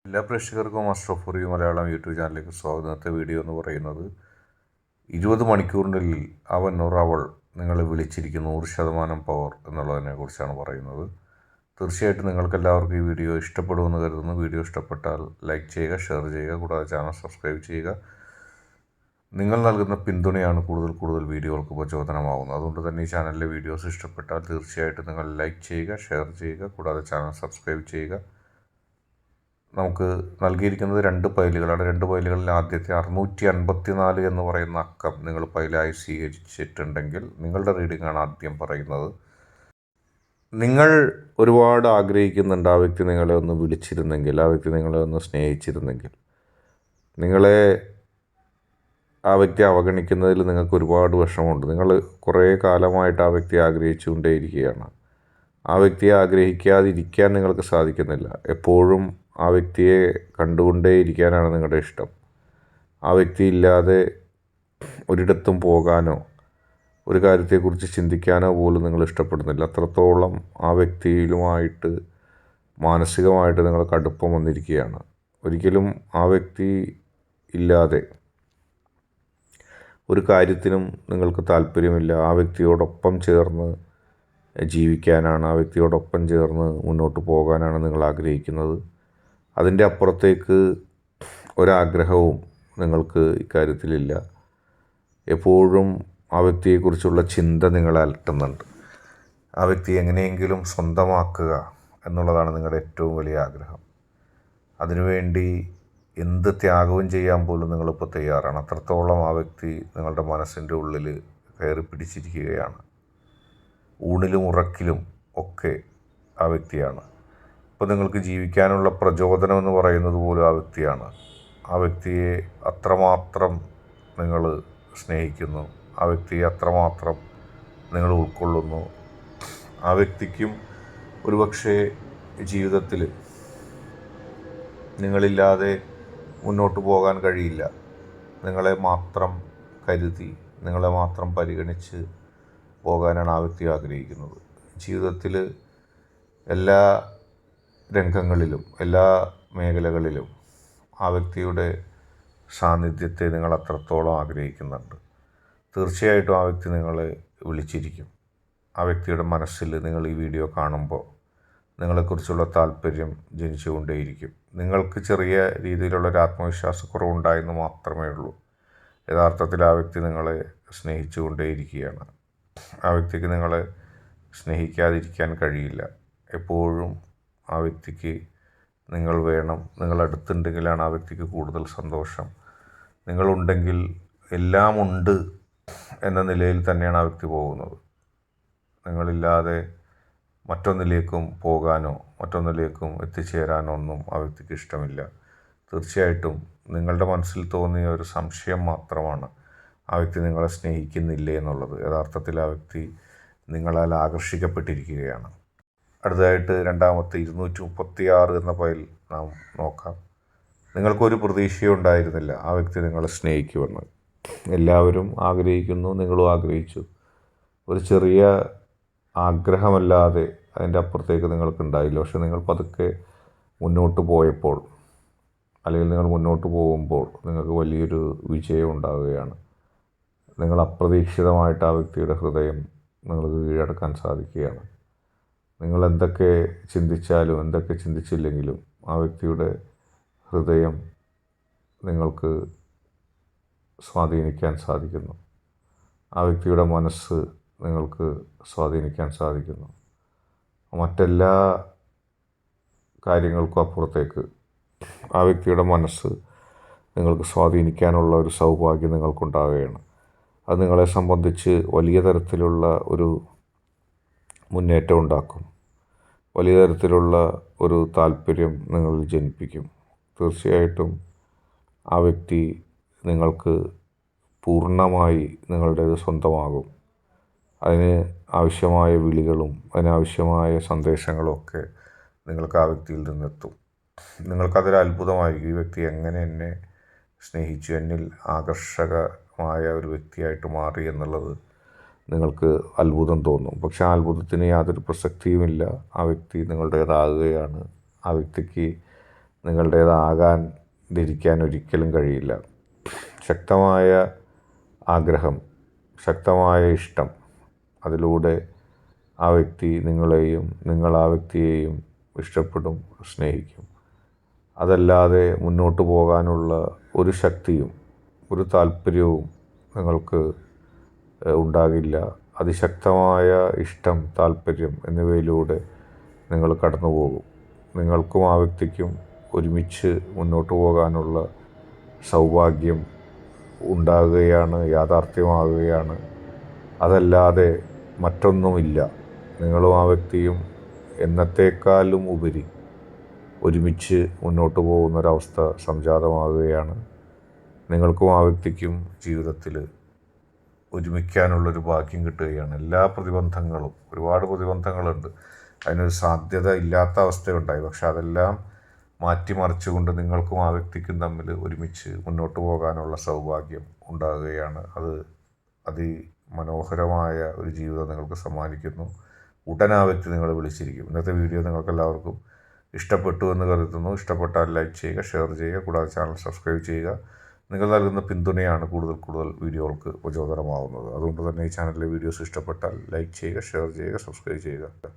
എല്ലാ പ്രേക്ഷകർക്കും Ashraf review Malayalam YouTube ചാനലിലേക്ക് സ്വാഗതം. ഇന്നത്തെ വീഡിയോ എന്ന് പറയുന്നത് 20 മണിക്കൂറിനുള്ളിൽ അവൻ അവൾ നിങ്ങളെ വിളിച്ചിരിക്കും 100% പവർ എന്നുള്ളതിനെ കുറിച്ചാണ് പറയുന്നത്. തീർച്ചയായിട്ടും നിങ്ങൾക്കെല്ലാവർക്കും ഈ വീഡിയോ ഇഷ്ടപ്പെടുമെന്ന് കരുതുന്നു. വീഡിയോ ഇഷ്ടപ്പെട്ടാൽ ലൈക്ക് ചെയ്യുക, ഷെയർ ചെയ്യുക, കൂടാതെ ചാനൽ സബ്സ്ക്രൈബ് ചെയ്യുക. നിങ്ങൾ നൽകുന്ന പിന്തുണയാണ് കൂടുതൽ വീഡിയോകൾക്ക് പ്രചോദനമാകുന്നത്. അതുകൊണ്ട് തന്നെ ഈ ചാനലിലെ വീഡിയോസ് ഇഷ്ടപ്പെട്ടാൽ തീർച്ചയായിട്ടും നിങ്ങൾ ലൈക്ക് ചെയ്യുക, ഷെയർ ചെയ്യുക, കൂടാതെ ചാനൽ സബ്സ്ക്രൈബ് ചെയ്യുക. നമുക്ക് നൽകിയിരിക്കുന്നത് 2 ഫയലുകളാണ്. 2 ഫയലുകളിൽ ആദ്യത്തെ 654 എന്ന് പറയുന്ന അക്കം നിങ്ങൾ ഫയലായി സ്വീകരിച്ചിട്ടുണ്ടെങ്കിൽ നിങ്ങളുടെ റീഡിംഗ് ആണ് ആദ്യം പറയുന്നത്. നിങ്ങൾ ഒരുപാട് ആഗ്രഹിക്കുന്നുണ്ട് ആ വ്യക്തി നിങ്ങളെ ഒന്ന് വിളിച്ചിരുന്നെങ്കിൽ, ആ വ്യക്തി നിങ്ങളെ ഒന്ന് സ്നേഹിച്ചിരുന്നെങ്കിൽ. നിങ്ങളെ ആ വ്യക്തി അവഗണിക്കുന്നതിൽ നിങ്ങൾക്ക് ഒരുപാട് വിഷമമുണ്ട്. നിങ്ങൾ കുറേ കാലമായിട്ട് ആ വ്യക്തി ആഗ്രഹിച്ചുകൊണ്ടേയിരിക്കുകയാണ്. ആ വ്യക്തിയെ ആഗ്രഹിക്കാതിരിക്കാൻ നിങ്ങൾക്ക് സാധിക്കുന്നില്ല. എപ്പോഴും ആ വ്യക്തിയെ കണ്ടുകൊണ്ടേയിരിക്കാനാണ് നിങ്ങളുടെ ഇഷ്ടം. ആ വ്യക്തിയില്ലാതെ ഒരിടത്തും പോകാനോ ഒരു കാര്യത്തെക്കുറിച്ച് ചിന്തിക്കാനോ പോലും നിങ്ങൾ ഇഷ്ടപ്പെടുന്നില്ല. അത്രത്തോളം ആ വ്യക്തിയിലുമായിട്ട് മാനസികമായിട്ട് നിങ്ങൾക്ക് അടുപ്പം വന്നിരിക്കുകയാണ്. ഒരിക്കലും ആ വ്യക്തി ഇല്ലാതെ ഒരു കാര്യത്തിനും നിങ്ങൾക്ക് താല്പര്യമില്ല. ആ വ്യക്തിയോടൊപ്പം ചേർന്ന് ജീവിക്കാനാണ്, ആ വ്യക്തിയോടൊപ്പം ചേർന്ന് മുന്നോട്ട് പോകാനാണ് നിങ്ങൾ ആഗ്രഹിക്കുന്നത്. അതിൻ്റെ അപ്പുറത്തേക്ക് ഒരാഗ്രഹവും നിങ്ങൾക്ക് ഇക്കാര്യത്തിലില്ല. എപ്പോഴും ആ വ്യക്തിയെക്കുറിച്ചുള്ള ചിന്ത നിങ്ങളെ അലട്ടുന്നുണ്ട്. ആ വ്യക്തി എങ്ങനെയെങ്കിലും സ്വന്തമാക്കുക എന്നുള്ളതാണ് നിങ്ങളുടെ ഏറ്റവും വലിയ ആഗ്രഹം. അതിനുവേണ്ടി എന്ത് ത്യാഗവും ചെയ്യാൻ പോലും നിങ്ങളിപ്പോൾ തയ്യാറാണ്. അത്രത്തോളം ആ വ്യക്തി നിങ്ങളുടെ മനസ്സിൻ്റെ ഉള്ളിൽ കയറി പിടിച്ചിരിക്കുകയാണ്. ഊണിലും ഉറക്കിലും ഒക്കെ ആ വ്യക്തിയാണ്. ഇപ്പോൾ നിങ്ങൾക്ക് ജീവിക്കാനുള്ള പ്രചോദനം എന്ന് പറയുന്നത് പോലും ആ വ്യക്തിയാണ്. ആ വ്യക്തിയെ അത്രമാത്രം നിങ്ങൾ സ്നേഹിക്കുന്നു, ആ വ്യക്തിയെ അത്രമാത്രം നിങ്ങൾ ഉൾക്കൊള്ളുന്നു. ആ വ്യക്തിക്കും ഒരുപക്ഷെ ജീവിതത്തിൽ നിങ്ങളില്ലാതെ മുന്നോട്ട് പോകാൻ കഴിയില്ല. നിങ്ങളെ മാത്രം കരുതി, നിങ്ങളെ മാത്രം പരിഗണിച്ച് പോകാനാണ് ആ വ്യക്തി ആഗ്രഹിക്കുന്നത്. ജീവിതത്തിൽ എല്ലാ രംഗങ്ങളിലും എല്ലാ മേഖലകളിലും ആ വ്യക്തിയുടെ സാന്നിധ്യത്തെ നിങ്ങൾ അത്രത്തോളം ആഗ്രഹിക്കുന്നുണ്ട്. തീർച്ചയായിട്ടും ആ വ്യക്തി നിങ്ങളെ വിളിച്ചിരിക്കും. ആ വ്യക്തിയുടെ മനസ്സിൽ നിങ്ങൾ ഈ വീഡിയോ കാണുമ്പോൾ നിങ്ങളെക്കുറിച്ചുള്ള താല്പര്യം ജനിച്ചുകൊണ്ടേയിരിക്കും. നിങ്ങൾക്ക് ചെറിയ രീതിയിലുള്ളൊരു ആത്മവിശ്വാസക്കുറവുണ്ടായെന്ന് മാത്രമേ ഉള്ളൂ. യഥാർത്ഥത്തിൽ ആ വ്യക്തി നിങ്ങളെ സ്നേഹിച്ചുകൊണ്ടേയിരിക്കുകയാണ്. ആ വ്യക്തിക്ക് നിങ്ങളെ സ്നേഹിക്കാതിരിക്കാൻ കഴിയില്ല. എപ്പോഴും ആ വ്യക്തിക്ക് നിങ്ങൾ വേണം. നിങ്ങൾ അടുത്തുണ്ടെങ്കിലാണ് ആ വ്യക്തിക്ക് കൂടുതൽ സന്തോഷം. നിങ്ങളുണ്ടെങ്കിൽ എല്ലാം ഉണ്ട് എന്ന നിലയിൽ തന്നെയാണ് ആ വ്യക്തി പോകുന്നത്. നിങ്ങളില്ലാതെ മറ്റൊന്നിലേക്കും പോകാനോ മറ്റൊന്നിലേക്കും എത്തിച്ചേരാനോ ഒന്നും ആ വ്യക്തിക്ക് ഇഷ്ടമില്ല. തീർച്ചയായിട്ടും നിങ്ങളുടെ മനസ്സിൽ തോന്നിയ ഒരു സംശയം മാത്രമാണ് ആ വ്യക്തി നിങ്ങളെ സ്നേഹിക്കുന്നില്ലേ എന്നുള്ളത്. യഥാർത്ഥത്തിൽ ആ വ്യക്തി നിങ്ങളാൽ ആകർഷിക്കപ്പെട്ടിരിക്കുകയാണ്. അടുത്തതായിട്ട് രണ്ടാമത്തെ 236 എന്ന ഫയൽ നാം നോക്കാം. നിങ്ങൾക്കൊരു പ്രതീക്ഷയും ഉണ്ടായിരുന്നില്ല ആ വ്യക്തി നിങ്ങളെ സ്നേഹിക്കുമെന്ന്. എല്ലാവരും ആഗ്രഹിക്കുന്നു, നിങ്ങളും ആഗ്രഹിച്ചു. ഒരു ചെറിയ ആഗ്രഹമല്ലാതെ അതിൻ്റെ അപ്പുറത്തേക്ക് നിങ്ങൾക്കുണ്ടായില്ല. പക്ഷെ നിങ്ങൾ പതുക്കെ മുന്നോട്ട് പോയപ്പോൾ, അല്ലെങ്കിൽ നിങ്ങൾ മുന്നോട്ട് പോകുമ്പോൾ നിങ്ങൾക്ക് വലിയൊരു വിജയം ഉണ്ടാവുകയാണ്. നിങ്ങൾ അപ്രതീക്ഷിതമായിട്ട് ആ വ്യക്തിയുടെ ഹൃദയം നിങ്ങൾക്ക് കീഴടക്കാൻ സാധിക്കുകയാണ്. നിങ്ങൾ എന്തൊക്കെ ചിന്തിച്ചാലും എന്തൊക്കെ ചിന്തിച്ചില്ലെങ്കിലും ആ വ്യക്തിയുടെ ഹൃദയം നിങ്ങൾക്ക് സ്വാധീനിക്കാൻ സാധിക്കുന്നു. ആ വ്യക്തിയുടെ മനസ്സ് നിങ്ങൾക്ക് സ്വാധീനിക്കാൻ സാധിക്കുന്നു. മറ്റെല്ലാ കാര്യങ്ങൾക്കും അപ്പുറത്തേക്ക് ആ വ്യക്തിയുടെ മനസ്സ് നിങ്ങൾക്ക് സ്വാധീനിക്കാനുള്ള ഒരു സൗഭാഗ്യം നിങ്ങൾക്കുണ്ടാവുകയാണ്. അത് നിങ്ങളെ സംബന്ധിച്ച് വലിയ തരത്തിലുള്ള ഒരു മുന്നേറ്റം ഉണ്ടാക്കും. വലിയ തരത്തിലുള്ള ഒരു താല്പര്യം നിങ്ങളിൽ ജനിപ്പിക്കും. തീർച്ചയായിട്ടും ആ വ്യക്തി നിങ്ങൾക്ക് പൂർണ്ണമായി നിങ്ങളുടേത് സ്വന്തമാകും. അതിന് ആവശ്യമായ വിളികളും അതിനാവശ്യമായ സന്ദേശങ്ങളും ഒക്കെ നിങ്ങൾക്ക് ആ വ്യക്തിയിൽ നിന്നെത്തും. നിങ്ങൾക്കതൊരു അത്ഭുതമായിരിക്കും. ഈ വ്യക്തി എങ്ങനെ എന്നെ സ്നേഹിച്ചു, എന്നിൽ ആകർഷകമായ ഒരു വ്യക്തിയായിട്ട് മാറി എന്നുള്ളത് നിങ്ങൾക്ക് അത്ഭുതം തോന്നും. പക്ഷേ ആ അത്ഭുതത്തിന് യാതൊരു പ്രസക്തിയുമില്ല. ആ വ്യക്തി നിങ്ങളുടേതാകുകയാണ്. ആ വ്യക്തിക്ക് നിങ്ങളുടേതാകാണ്ടിരിക്കാൻ ഒരിക്കലും കഴിയില്ല. ശക്തമായ ആഗ്രഹം, ശക്തമായ ഇഷ്ടം, അതിലൂടെ ആ വ്യക്തി നിങ്ങളെയും നിങ്ങൾ ആ വ്യക്തിയെയും ഇഷ്ടപ്പെടും, സ്നേഹിക്കും. അതല്ലാതെ മുന്നോട്ട് പോകാനുള്ള ഒരു ശക്തിയും ഒരു താല്പര്യവും നിങ്ങൾക്ക് ഉണ്ടാകില്ല. അതിശക്തമായ ഇഷ്ടം, താല്പര്യം എന്നിവയിലൂടെ നിങ്ങൾ കടന്നു പോകും. നിങ്ങൾക്കും ആ വ്യക്തിക്കും ഒരുമിച്ച് മുന്നോട്ട് പോകാനുള്ള സൗഭാഗ്യം ഉണ്ടാകുകയാണ്, യാഥാർത്ഥ്യമാകുകയാണ്. അതല്ലാതെ മറ്റൊന്നുമില്ല. നിങ്ങളും ആ വ്യക്തിയും എന്നത്തേക്കാളും ഉപരി ഒരുമിച്ച് മുന്നോട്ട് പോകുന്നൊരവസ്ഥ സംജാതമാകുകയാണ്. നിങ്ങൾക്കും ആ വ്യക്തിക്കും ജീവിതത്തിൽ ഒരുമിക്കാനുള്ളൊരു ഭാഗ്യം കിട്ടുകയാണ്. എല്ലാ പ്രതിബന്ധങ്ങളും, ഒരുപാട് പ്രതിബന്ധങ്ങളുണ്ട്, അതിനൊരു സാധ്യത ഇല്ലാത്ത അവസ്ഥയുണ്ടായി. പക്ഷെ അതെല്ലാം മാറ്റിമറിച്ചുകൊണ്ട് നിങ്ങൾക്കും ആ വ്യക്തിക്കും തമ്മിൽ ഒരുമിച്ച് മുന്നോട്ട് പോകാനുള്ള സൗഭാഗ്യം ഉണ്ടാകുകയാണ്. അത് അതിമനോഹരമായ ഒരു ജീവിതം നിങ്ങൾക്ക് സമ്മാനിക്കുന്നു. ഉടനെ ആ വ്യക്തി നിങ്ങളെ വിളിച്ചിരിക്കും. ഇന്നത്തെ വീഡിയോ നിങ്ങൾക്കെല്ലാവർക്കും ഇഷ്ടപ്പെട്ടു എന്ന് കരുതുന്നു. ഇഷ്ടപ്പെട്ടാൽ ലൈക്ക് ചെയ്യുക, ഷെയർ ചെയ്യുക, കൂടാതെ ചാനൽ സബ്സ്ക്രൈബ് ചെയ്യുക. നിങ്ങൾ നൽകുന്ന പിന്തുണയാണ് കൂടുതൽ വീഡിയോകൾക്ക് പ്രചോദനമാവുന്നത്. അതുകൊണ്ട് തന്നെ ഈ ചാനലിലെ വീഡിയോസ് ഇഷ്ടപ്പെട്ടാൽ ലൈക്ക് ചെയ്യുക, ഷെയർ ചെയ്യുക, സബ്സ്ക്രൈബ് ചെയ്യുക.